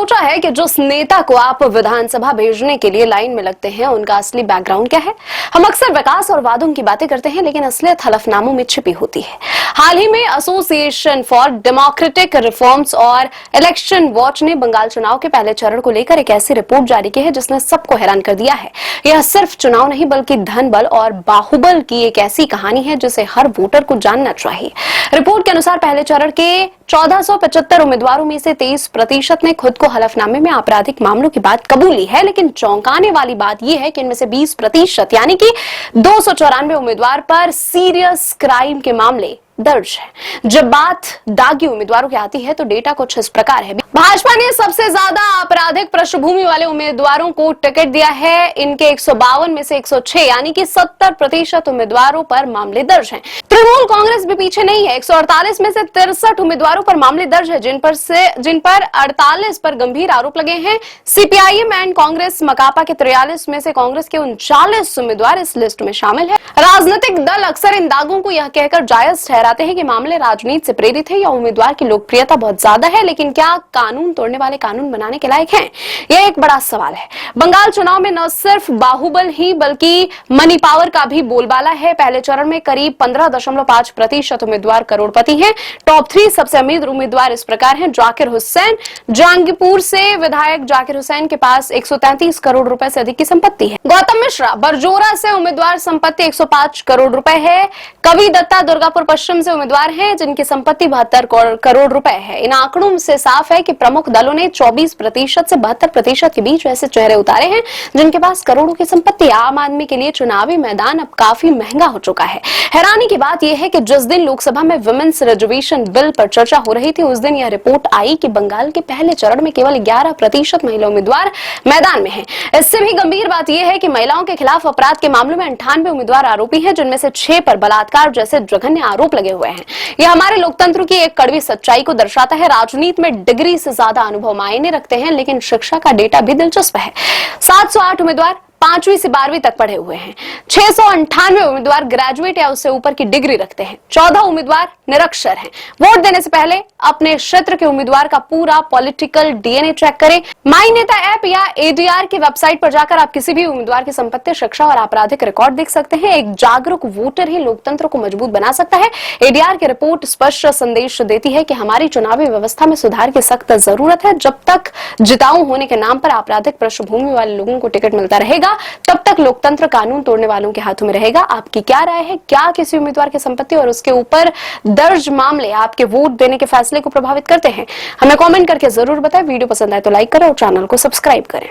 सोचा है कि जिस नेता को आप विधानसभा भेजने के लिए लाइन में लगते हैं उनका असली बैकग्राउंड क्या है? हम अक्सर विकास और वादों की बातें करते हैं, लेकिन असलियत हलफनामों में छिपी होती है। हाल ही में एसोसिएशन फॉर डेमोक्रेटिक रिफॉर्म्स और इलेक्शन वॉच ने बंगाल चुनाव के पहले चरण को लेकर एक ऐसी रिपोर्ट जारी की है जिसने सबको हैरान कर दिया है। यह सिर्फ चुनाव नहीं बल्कि धन बल और बाहुबल की एक ऐसी कहानी है जिसे हर वोटर को जानना चाहिए। रिपोर्ट के अनुसार पहले चरण के 1475 उम्मीदवारों में से 23% ने खुद को हलफनामे में आपराधिक मामलों की बात कबूली है, लेकिन चौंकाने वाली बात यह है कि इनमें से 20% यानी कि 294 उम्मीदवार पर सीरियस क्राइम के मामले दर्ज है। जब बात दागी उम्मीदवारों की आती है तो डेटा कुछ इस प्रकार है। भाजपा ने सबसे ज्यादा आपराधिक पृष्ठभूमि वाले उम्मीदवारों को टिकट दिया है। इनके 152 में से 106 यानी कि 70% उम्मीदवारों पर मामले दर्ज हैं। तृणमूल कांग्रेस भी पीछे नहीं है। 148 में से 63 उम्मीदवारों पर मामले दर्ज है, जिन पर 48 पर गंभीर आरोप लगे हैं। सीपीआईएम एंड कांग्रेस मकापा के 43 में से कांग्रेस के 39 उम्मीदवार इस लिस्ट में शामिल है। राजनीतिक दल अक्सर इन दागों को यह कहकर जायज ठहराते हैं कि मामले राजनीति से प्रेरित है या उम्मीदवार की लोकप्रियता बहुत ज्यादा है, लेकिन क्या कानून तोड़ने वाले कानून बनाने के लायक हैं? यह एक बड़ा सवाल है। बंगाल चुनाव में न सिर्फ बाहुबल ही बल्कि मनी पावर का भी बोलबाला है। पहले चरण में करीब 15.5% उम्मीदवार करोड़पति हैं। टॉप 3 सबसे अमीर उम्मीदवार इस प्रकार हैं। जाकिर हुसैन, जहांगीरपुर से विधायक जाकिर हुसैन के पास 133 करोड़ रुपए से अधिक की संपत्ति है। गौतम मिश्रा, बरजोरा से उम्मीदवार, संपत्ति 105 करोड़ रुपए है। कवि दत्ता दुर्गापुर पश्चिम से उम्मीदवार हैं, जिनकी संपत्ति 72 करोड़ रुपए है। इन आंकड़ों से साफ है कि प्रमुख दलों ने 24% से 72% के बीच ऐसे चेहरे उतारे हैं जिनके पास करोड़ों की संपत्ति। आम आदमी के लिए चुनावी मैदान अब काफी महंगा हो चुका है। हैरानी की बात यह है कि जिस दिन लोकसभा में वुमेन्स रिजर्वेशन बिल पर चर्चा हो रही थी, उस दिन यह रिपोर्ट आई कि बंगाल के पहले चरण में केवल 11% महिला उम्मीदवार मैदान में हैं। इससे भी गंभीर बात यह है कि महिलाओं के खिलाफ अपराध के मामलों में 98 उम्मीदवार आरोपी हैं, जिनमें से 6 पर बलात्कार जैसे जघन्य आरोप लगे हुए हैं। यह हमारे लोकतंत्र की एक कड़वी सच्चाई को दर्शाता है। राजनीति में डिग्री से ज्यादा अनुभव मायने रखते हैं, लेकिन शिक्षा का डेटा भी दिलचस्प है। 708 उम्मीदवार 5वीं से 12वीं तक पढ़े हुए हैं। 698 उम्मीदवार ग्रेजुएट या उससे ऊपर की डिग्री रखते हैं। 14 उम्मीदवार निरक्षर हैं। वोट देने से पहले अपने क्षेत्र के उम्मीदवार का पूरा पॉलिटिकल डीएनए चेक करें। माई नेता ऐप या एडीआर की वेबसाइट पर जाकर आप किसी भी उम्मीदवार की संपत्ति, शिक्षा और आपराधिक रिकॉर्ड देख सकते हैं। एक जागरूक वोटर ही लोकतंत्र को मजबूत बना सकता है। एडीआर की रिपोर्ट स्पष्ट संदेश देती है कि हमारी चुनावी व्यवस्था में सुधार की सख्त जरूरत है। जब तक जिताऊ होने के नाम पर आपराधिक पृष्ठभूमि वाले लोगों को टिकट मिलता रहेगा, तब तक लोकतंत्र कानून तोड़ने वालों के हाथों में रहेगा। आपकी क्या राय है? क्या किसी उम्मीदवार की संपत्ति और उसके ऊपर दर्ज मामले आपके वोट देने के फैसले को प्रभावित करते हैं? हमें कमेंट करके जरूर बताएं। वीडियो पसंद आए तो लाइक करें और चैनल को सब्सक्राइब करें।